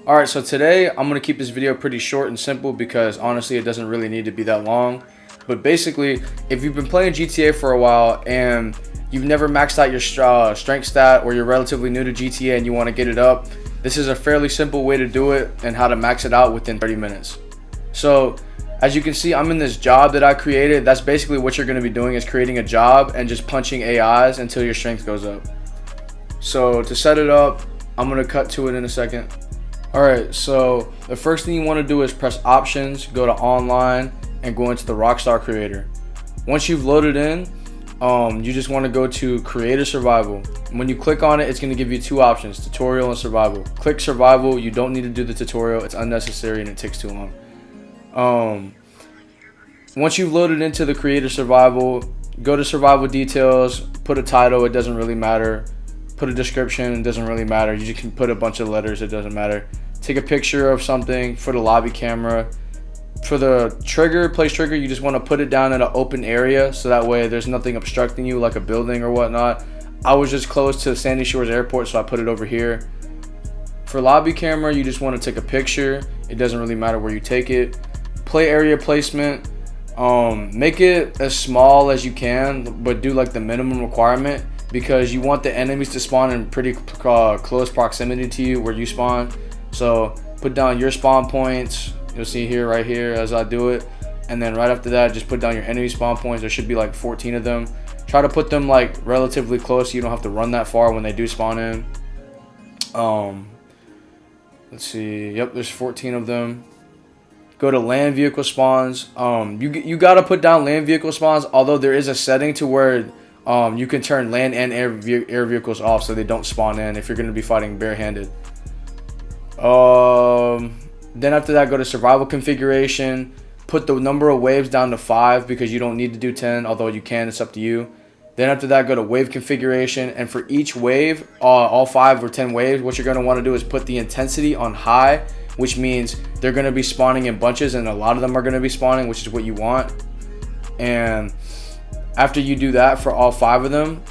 Alright, so today I'm going to keep this video pretty short and simple because honestly it doesn't really need to be that long. But basically, if you've been playing GTA for a while and you've never maxed out your strength stat, or you're relatively new to GTA and you want to get it up, this is a fairly simple way to do it and how to max it out within 30 minutes. So as you can see, I'm in this job that I created. That's basically what you're going to be doing, is creating a job and just punching AIs until your strength goes up. So to set it up, I'm going to cut to it in a second. Alright, so the first thing you want to do is press options, go to online, and go into the Rockstar Creator. Once you've loaded in, you just want to go to Creator Survival. When you click on it, it's going to give you two options, tutorial and survival. Click survival. You don't need to do the tutorial. It's unnecessary and it takes too long. Once you've loaded into the Creator Survival, go to survival details, put a title, it doesn't really matter. Put a description, it doesn't really matter. You just can put a bunch of letters, it doesn't matter. Take a picture of something for the lobby camera. For the trigger, place trigger, you just want to put it down in an open area so that way there's nothing obstructing you like a building or whatnot. I was just close to Sandy Shores Airport, so I put it over here. For lobby camera, you just want to take a picture. It doesn't really matter where you take it. Play area placement. Make it as small as you can, but do like the minimum requirement, because you want the enemies to spawn in pretty close proximity to you where you spawn. So put down your spawn points. You'll see here, right here, as I do it. And then right after that, just put down your enemy spawn points. There should be like 14 of them. Try to put them like relatively close so you don't have to run that far when they do spawn in. Let's see. Yep, there's 14 of them. Go to land vehicle spawns. You gotta put down land vehicle spawns, although there is a setting to where you can turn land and air vehicles off so they don't spawn in if you're going to be fighting barehanded. Then after that, go to survival configuration. Put the number of waves down to 5 because you don't need to do 10, although you can, it's up to you. Then after that, go to wave configuration, and for each wave, all 5 or 10 waves, what you're going to want to do is put the intensity on high, which means they're going to be spawning in bunches, and a lot of them are going to be spawning, which is what you want. And after you do that for all 5 of them,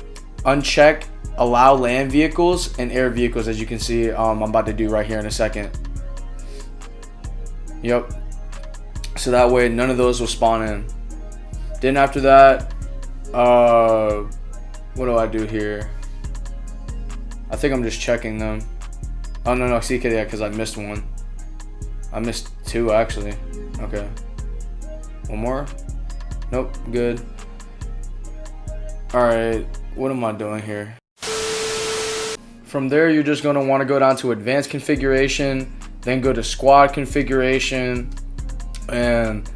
uncheck allow land vehicles and air vehicles, as you can see I'm about to do right here in a second. Yep. So that way none of those will spawn in. Then after that, what do I do here? I think I'm just checking them. Oh no, see, yeah, because I missed one. I missed 2 actually. Okay. One more? Nope, good. Alright, what am I doing here? From there, you're just going to want to go down to advanced configuration, then go to squad configuration, and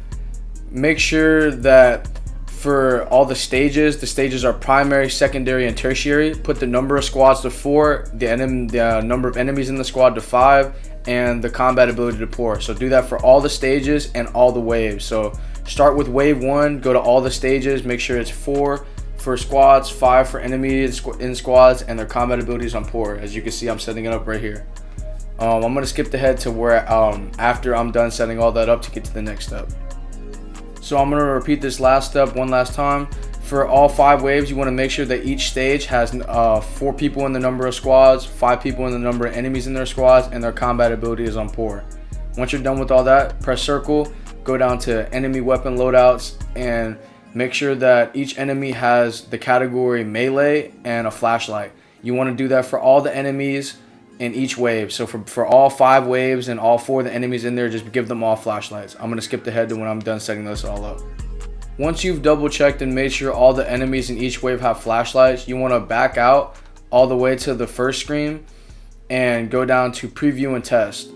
make sure that for all the stages are primary, secondary, and tertiary. Put the number of squads to 4, the number of enemies in the squad to 5, and the combat ability to poor. So do that for all the stages and all the waves. So start with wave 1, go to all the stages, make sure it's 4 for squads, 5 for enemies in squads, and their combat abilities on poor. As you can see, I'm setting it up right here. I'm going to skip ahead to where after I'm done setting all that up to get to the next step. So I'm going to repeat this last step one last time. For all 5 waves, you want to make sure that each stage has 4 people in the number of squads, 5 people in the number of enemies in their squads, and their combat ability is on poor. Once you're done with all that, press circle, go down to enemy weapon loadouts, and make sure that each enemy has the category melee and a flashlight. You want to do that for all the enemies in each wave. So for all 5 waves and all 4 of the enemies in there, just give them all flashlights. I'm going to skip ahead to when I'm done setting this all up. Once you've double checked and made sure all the enemies in each wave have flashlights, you want to back out all the way to the first screen and go down to preview and test.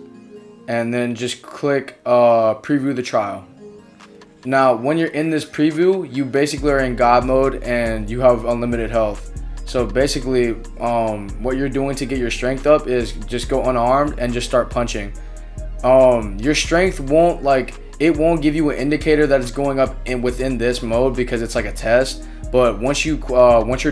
And then just click preview the trial. Now, when you're in this preview, you basically are in God mode and you have unlimited health. So basically, what you're doing to get your strength up is just go unarmed and just start punching. Your strength won't give you an indicator that it's going up within this mode because it's like a test. But once you're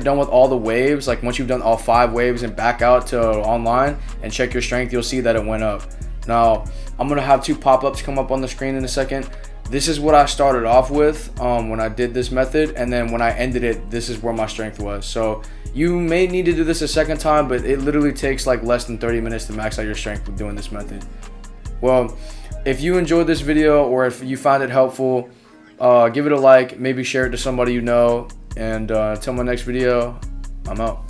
done with all the waves, like once you've done all 5 waves and back out to online and check your strength, you'll see that it went up. Now, I'm gonna have 2 pop-ups come up on the screen in a second. this is what I started off with when I did this method, and then when I ended it, this is where my strength was. So you may need to do this a second time, but it literally takes like less than 30 minutes to max out your strength with doing this method. Well, if you enjoyed this video or if you found it helpful, give it a like, maybe share it to somebody you know, and until my next video, I'm out.